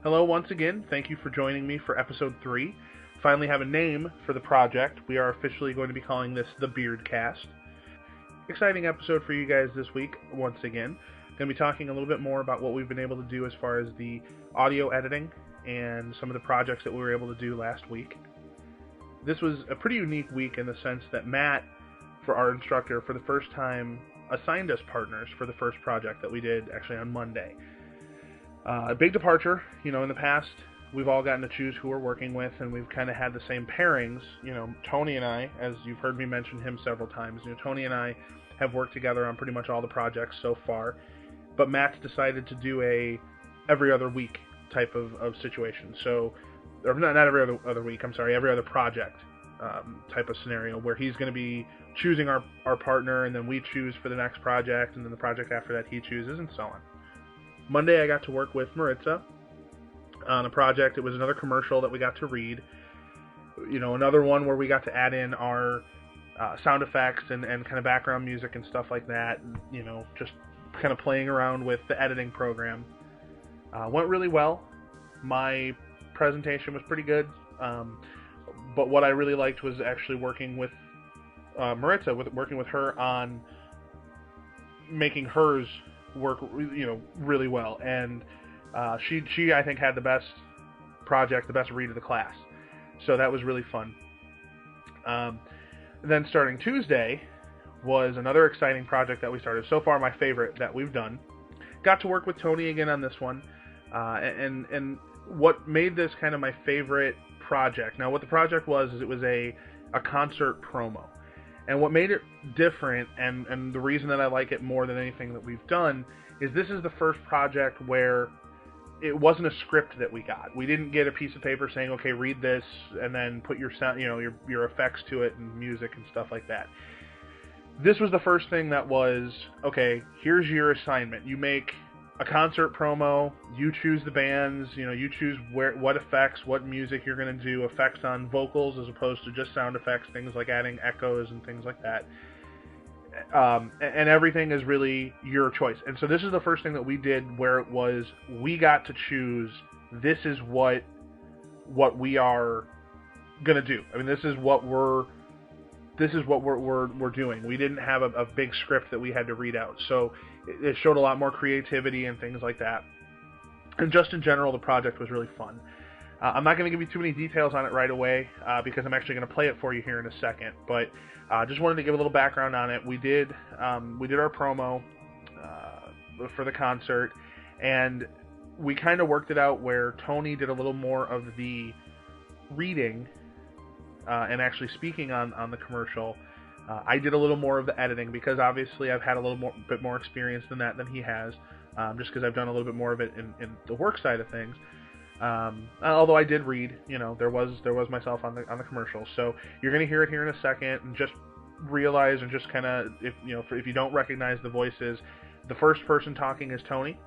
Hello once again. Thank you for joining me for episode 3. Finally have a name for the project. We are officially going to be calling this the Beardcast. Exciting episode for you guys this week once again. Going to be talking a little bit more about what we've been able to do as far as the audio editing and some of the projects that we were able to do last week. This was a pretty unique week in the sense that Matt, for our instructor, for the first time assigned us partners for the first project that we did actually on Monday. A big departure. In the past we've all gotten to choose who we're working with, and we've kind of had the same pairings. Tony and I, as you've heard me mention him several times, Tony and I have worked together on pretty much all the projects so far, but Matt's decided to do a every other week type of situation. So, or not every other week, every other project type of scenario, where he's going to be choosing our partner, and then we choose for the next project, and then the project after that he chooses, and so on. Monday I got to work with Maritza on a project. It was another commercial that we got to read. Another one where we got to add in our sound effects and kind of background music and stuff like that. Just kind of playing around with the editing program. Went really well. My presentation was pretty good. But what I really liked was actually working with Maritza, working with her on making hers work, really well. And she I think had the best project, the best read of the class. So that was really fun. Then starting Tuesday was another exciting project that we started. So far, my favorite that we've done. Got to work with Tony again on this one. And what made this kind of my favorite project. Now, what the project was is it was a concert promo. And what made it different, and the reason that I like it more than anything that we've done, is this is the first project where it wasn't a script that we got. We didn't get a piece of paper saying, okay, read this, and then put your sound, your effects to it and music and stuff like that. This was the first thing that was, okay, here's your assignment. You make a concert promo, you choose the bands, you choose what effects, what music you're going to do, effects on vocals as opposed to just sound effects, things like adding echoes and things like that. And everything is really your choice. And so this is the first thing that we did where it was, we got to choose, this is what we are going to do. I mean, this is what we're doing. We didn't have a big script that we had to read out. So it showed a lot more creativity and things like that. And just in general, the project was really fun. I'm not going to give you too many details on it right away because I'm actually going to play it for you here in a second. But just wanted to give a little background on it. We did our promo for the concert, and we kind of worked it out where Tony did a little more of the reading and actually speaking on the commercial. I did a little more of the editing because obviously I've had a bit more experience than he has, just because I've done a little bit more of it in the work side of things. Although I did read, there was myself on the commercial. So you're going to hear it here in a second, and just realize and just kind of, if you don't recognize the voices, the first person talking is Tony.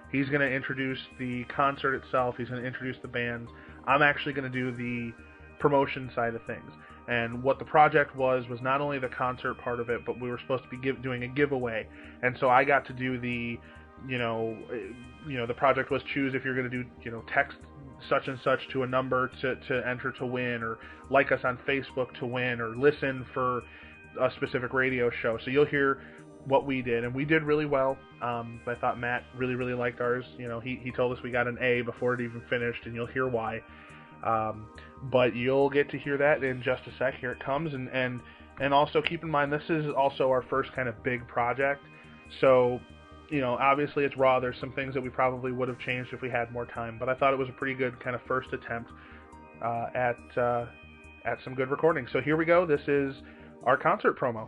He's going to introduce the concert itself. He's going to introduce the bands. I'm actually going to do the promotion side of things. And what the project was not only the concert part of it, but we were supposed to be doing a giveaway. And so I got to do the, the project was choose if you're going to do, text such and such to a number to enter to win, or like us on Facebook to win, or listen for a specific radio show. So you'll hear what we did, and we did really well. I thought Matt really, really liked ours. He told us we got an A before it even finished, and you'll hear why. But you'll get to hear that in just a sec. Here it comes, and also keep in mind this is also our first kind of big project. So, obviously it's raw. There's some things that we probably would have changed if we had more time, but I thought it was a pretty good kind of first attempt at some good recording. So here we go. This is our concert promo.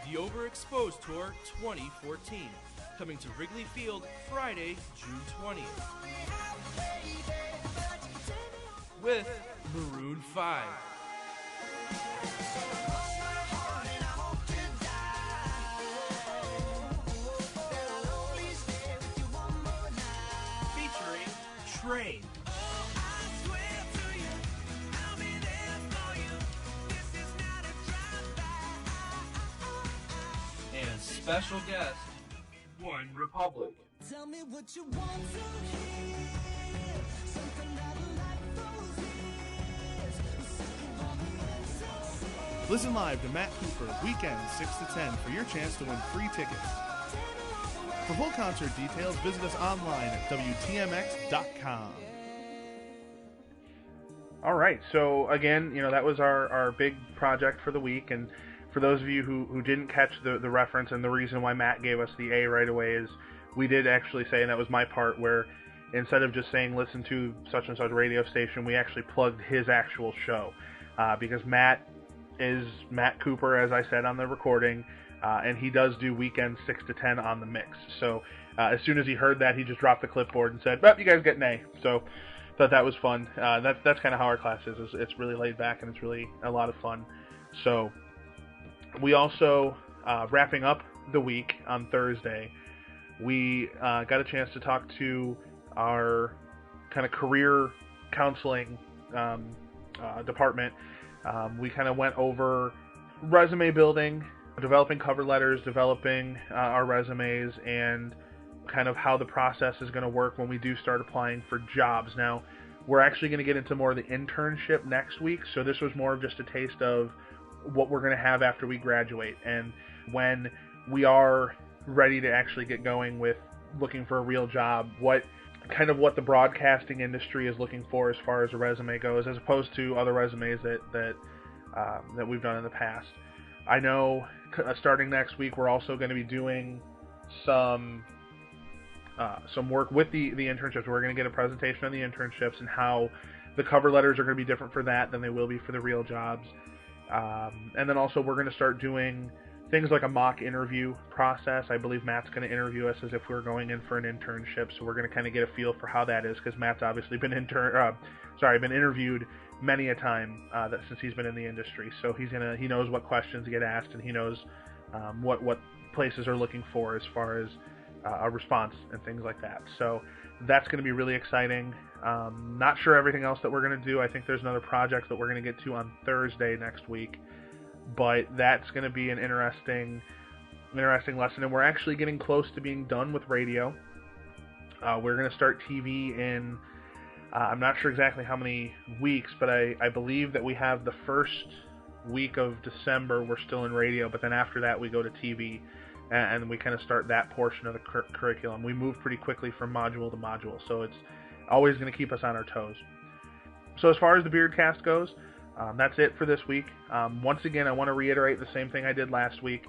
The Overexposed Tour 2014, coming to Wrigley Field Friday, June 20th. With Maroon 5. Featuring Train. special guest, One Republic. Tell me what you want to hear. Something that like those years. Listen live to Matt Cooper weekends 6 to 10 for your chance to win free tickets. For full concert details, visit us online at WTMX.com. All right, so again, that was our big project for the week, and for those of you who didn't catch the reference, and the reason why Matt gave us the A right away is we did actually say, and that was my part, where instead of just saying listen to such and such radio station, we actually plugged his actual show, because Matt is Matt Cooper, as I said on the recording, and he does do weekends 6 to 10 on the mix. So as soon as he heard that, he just dropped the clipboard and said, "Well, you guys get an A." So thought that was fun. That's kind of how our class is. It's really laid back, and it's really a lot of fun. So we also, wrapping up the week on Thursday, we got a chance to talk to our kind of career counseling department. We kind of went over resume building, developing cover letters, developing our resumes, and kind of how the process is going to work when we do start applying for jobs. Now, we're actually going to get into more of the internship next week, so this was more of just a taste of what we're going to have after we graduate, and when we are ready to actually get going with looking for a real job, what the broadcasting industry is looking for as far as a resume goes, as opposed to other resumes that we've done in the past. I know starting next week we're also going to be doing some work with the internships. We're going to get a presentation on the internships and how the cover letters are going to be different for that than they will be for the real jobs. And then also we're going to start doing things like a mock interview process. I believe Matt's going to interview us as if we were going in for an internship, so we're going to kind of get a feel for how that is, because Matt's obviously been interviewed many a time since he's been in the industry. So he knows what questions get asked, and he knows what places are looking for as far as a response and things like that. So that's going to be really exciting. Not sure everything else that we're going to do. I think there's another project that we're going to get to on Thursday next week, but that's going to be an interesting lesson, and we're actually getting close to being done with radio. We're going to start TV in, I'm not sure exactly how many weeks, but I believe that we have the first week of December we're still in radio, but then after that we go to TV, and we kind of start that portion of the curriculum. We move pretty quickly from module to module, so it's always going to keep us on our toes. So as far as the Beardcast goes, that's it for this week. Once again, I want to reiterate the same thing I did last week.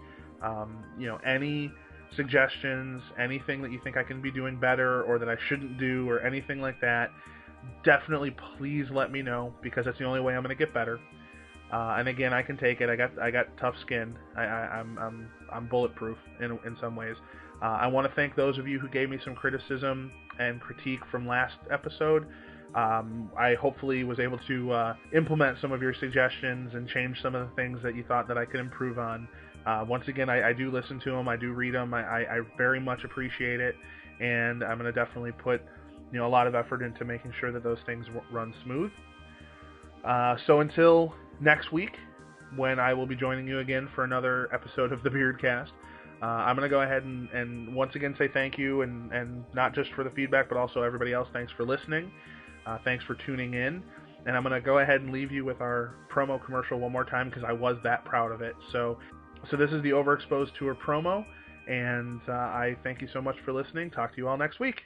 Any suggestions, anything that you think I can be doing better or that I shouldn't do or anything like that, definitely please let me know, because that's the only way I'm going to get better. And again, I can take it. I got tough skin. I'm bulletproof in some ways. I want to thank those of you who gave me some criticism and critique from last episode. I hopefully was able to implement some of your suggestions and change some of the things that you thought that I could improve on. Once again, I do listen to them. I do read them. I very much appreciate it, and I'm going to definitely put a lot of effort into making sure that those things run smooth. So until next week, when I will be joining you again for another episode of the Beardcast, I'm going to go ahead and once again say thank you, and not just for the feedback, but also everybody else. Thanks for listening. Thanks for tuning in. And I'm going to go ahead and leave you with our promo commercial one more time, because I was that proud of it. So this is the Overexposed Tour promo, and I thank you so much for listening. Talk to you all next week.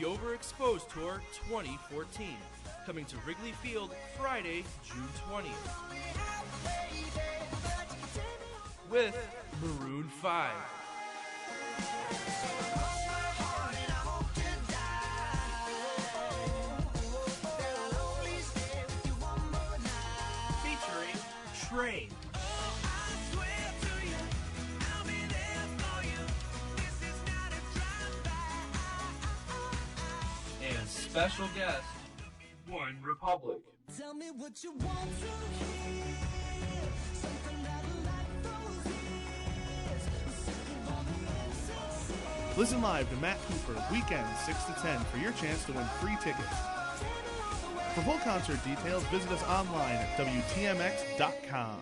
The Overexposed Tour 2014, coming to Wrigley Field Friday, June 20th. With Maroon 5. Featuring Train. And special guest, One Republic. Tell me what you want to hear. Something that like those years. Sick of all the answers. Listen live to Matt Cooper weekends 6 to 10 for your chance to win free tickets. For full concert details, visit us online at WTMX.com.